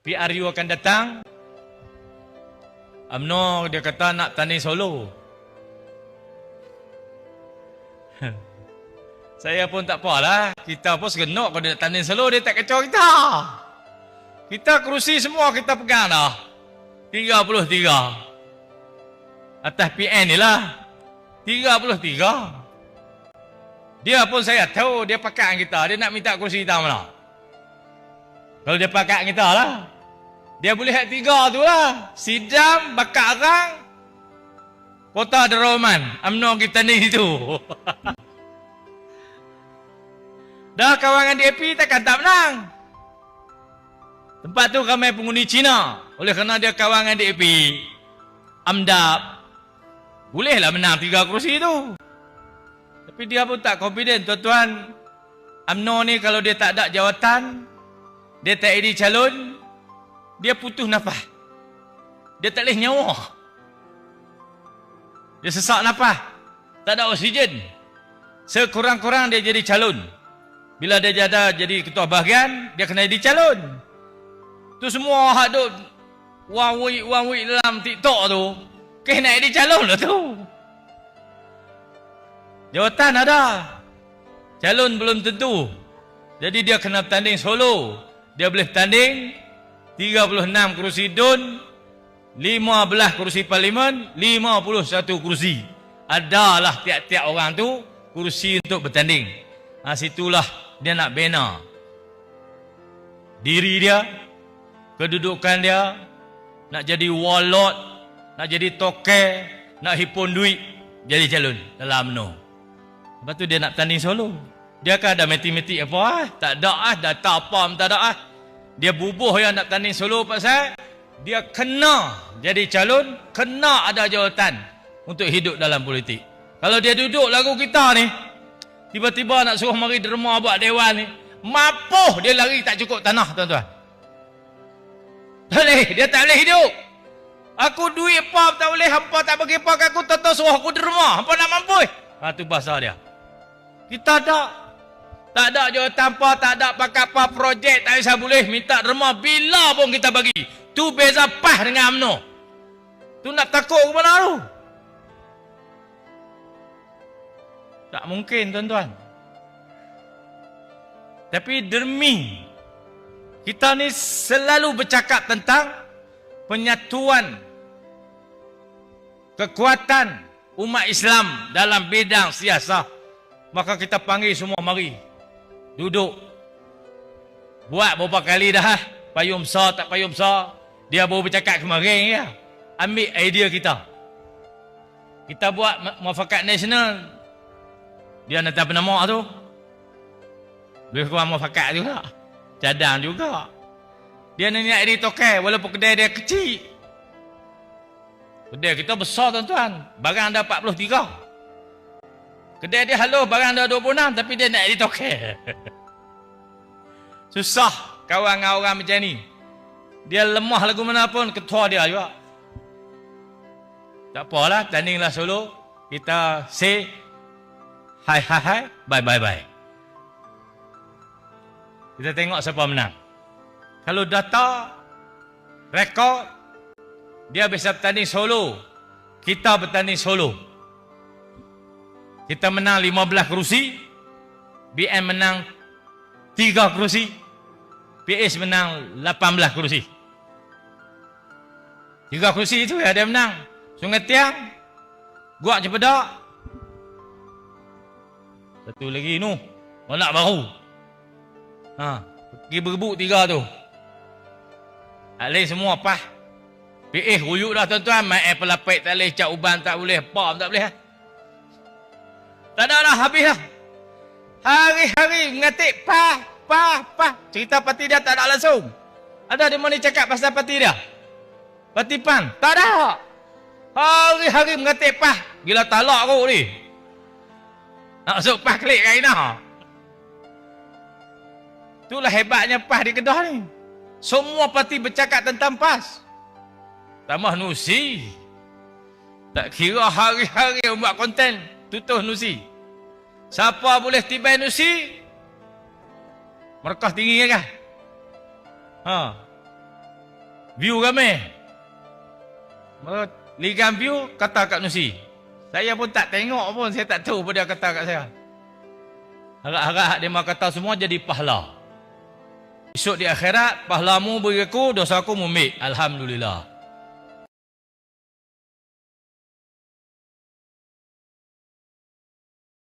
PRU akan datang. UMNO dia kata nak tanding solo. Saya pun tak apalah. Kita pun segenok kalau dia nak tanding solo, dia tak kecoh kita. Kita kerusi semua kita pegang dah. 33. Atas PN ni lah. 33. Dia pun saya tahu dia pakat kita. Dia nak minta kerusi kita mana. Kalau dia pakat kita lah. Dia boleh hak 3 tu lah. Sidam, Bakar Arang, Kota Deraman. UMNO kita ni tu. Dah kawangan DAP takkan tak menang. Tempat tu ramai pengundi Cina. Oleh kerana dia kawangan DAP, AMDAP, bolehlah menang 3 kerusi tu. Tapi dia pun tak confident, tuan-tuan. UMNO ni kalau dia tak ada jawatan, dia tak jadi calon, dia putus nafas. Dia tak boleh nyawa. Dia sesak nafas. Tak ada oksigen. Sekurang-kurang dia jadi calon. Bila dia jadi ketua bahagian, dia kena jadi calon. Tu semua hak duk one week dalam TikTok tu, kena jadi calon lah tu. Jawatan ada, calon belum tentu. Jadi dia kena bertanding solo. Dia boleh bertanding 36 kerusi DUN, 15 kerusi parlimen, 51 kerusi. Adalah tiap-tiap orang tu kerusi untuk bertanding. Situlah dia nak bina diri dia, kedudukan dia, nak jadi warlord, nak jadi toke, nak hipun duit, jadi calon dalam UMNO. Lepas tu dia nak tanding solo. Dia kan ada matematik apa? Tak ada data apa pun tak ada. Dia bubuh yang nak tanding solo pasal dia kena jadi calon, kena ada jawatan untuk hidup dalam politik. Kalau dia duduk lagu kita ni, tiba-tiba nak suruh mari derma buat dewan ni, mapuh dia lari tak cukup tanah, tuan-tuan. Tak boleh, dia tak boleh hidup. Aku duit apa tak boleh, hampa tak bagi apa aku, tuan-tuan suruh aku derma, hampa nak mampu. Tu bahasa dia. Kita tak ada jawatan apa, tak ada pakai apa projek, tak bisa boleh minta derma bila pun kita bagi. Tu beza PAS dengan UMNO. Tu nak takut ke mana tu? Tak mungkin, tuan-tuan. Tapi demi kita ni selalu bercakap tentang penyatuan kekuatan umat Islam dalam bidang siasat, maka kita panggil semua mari duduk. Buat beberapa kali dah, payung besar tak payung besar, dia baru bercakap kemarin ya. Ambil idea kita. Kita buat muafakat nasional. Dia nak apa nama tu? Lebih kurang muafakat juga. Cadang juga. Dia nak jadi tokai walaupun kedai dia kecil. Kedai kita besar, tuan-tuan. Barang ada 43. Kedai dia halus, barang ada 26, tapi dia nak jadi tokai. Susah kawan dengan orang macam ni. Dia lemah lagu mana pun, ketua dia juga. Tak apalah, tandinglah solo. Kita say hai, bye. Kita tengok siapa menang. Kalau data, rekod, dia bisa bertanding solo. Kita bertanding solo. Kita menang 15 kerusi. BN menang 3 kerusi. PS menang 18 kerusi. 3 kerusi itu ya dia menang. Sungai Tiang, Guak Cepedak. Satu lagi nu, Monak Baru. Pergi berebut 3 tu. Alih semua PAS. PS ruyuk dah, tuan-tuan. Main pelapik tak boleh, Cak Uban tak boleh, PAM tak boleh. Tak ada dah, habis dah. Hari-hari mengatik PAS. Cerita parti dia tak ada langsung. Ada dia mana cakap pasal parti dia? Parti PAN? Tak ada. Hari-hari mengatik PAS. Gila talak aku ni. Nak masuk PAS klik kat Ina. Itulah hebatnya PAS di Kedah ni. Semua parti bercakap tentang PAS. Tambah Nusi. Tak kira hari-hari buat konten. Tutuh Nusi. Siapa boleh tibai Nusi? Merekah tinggi kan? View ramai. Ligan view, kata kat menerusi. Saya pun tak tengok pun, saya tak tahu apa dia kata kat saya. Harap-harap dia mahu kata semua jadi pahala. Esok di akhirat, pahlamu bagi aku, dosa aku mumik. Alhamdulillah.